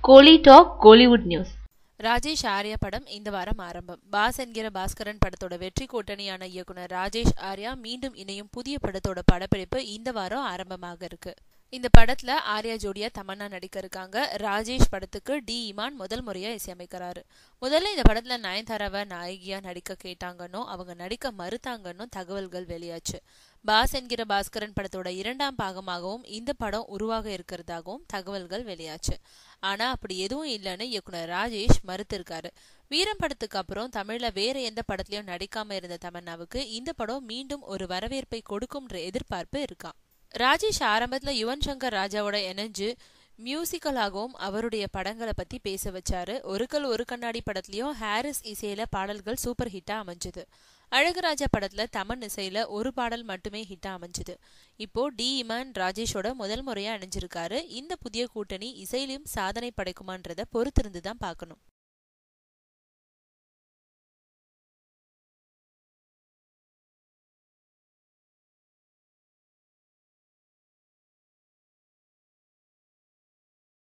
கோலி talk Kollywood news. Rajesh Arya படம் இந்த வாரம் ஆரம்பம். பாஸ் என்கிற பாஸ்கரன் படத்தோட வெற்றி கூட்டணியான இயக்குனர் ராஜேஷ் ஆர்யா மீண்டும் இணையும் புதிய படத்தோட படப்பிடிப்பு இந்த வாரம் ஆரம்பமாக இருக்கு. இந்த படத்துல ஆர்யா ஜோடியா தமன்னா நடிக்க இருக்காங்க. ராஜேஷ் படத்துக்கு டி இமான் முதல் முறையா இசையமைக்கிறாரு. முதல்ல இந்த படத்துல நயன்தாராவை நாயகியா நடிக்க கேட்டாங்கன்னு அவங்க நடிக்க மறுத்தாங்கன்னு தகவல்கள் வெளியாச்சு. பாஸ் என்கிற பாஸ்கரன் படத்தோட 2ஆம் பாகமாகவும் இந்த படம் உருவாக இருக்கிறதாகவும் தகவல்கள் வெளியாச்சு. ஆனா அப்படி எதுவும் இல்லைன்னு இயக்குனர் ராஜேஷ் மறுத்திருக்காரு. வீரம் படத்துக்கு அப்புறம் தமிழ்ல வேற எந்த படத்திலயும் நடிக்காம இருந்த தமன்னாவுக்கு இந்த படம் மீண்டும் ஒரு வரவேற்பை கொடுக்கும்ன்ற எதிர்பார்ப்பு இருக்கா. ராஜேஷ் ஆரம்பத்துல யுவன் சங்கர் ராஜாவோட இணைஞ்சு மியூசிக்கலாகவும் அவருடைய படங்களை பத்தி பேச வச்சாரு. ஒரு கல் ஒரு கண்ணாடி படத்துலயும் ஹாரிஸ் இசையில பாடல்கள் சூப்பர் ஹிட்டா அமைஞ்சது. அழகுராஜா படத்துல தமன் இசையில ஒரு பாடல் மட்டுமே ஹிட்டா அமைஞ்சது. இப்போ டி இமான் ராஜேஷோட முதல் முறையா இணைஞ்சிருக்காரு. இந்த புதிய கூட்டணி இசையிலும் சாதனை படைக்குமான்றத பொறுத்திருந்துதான் பார்க்கணும்.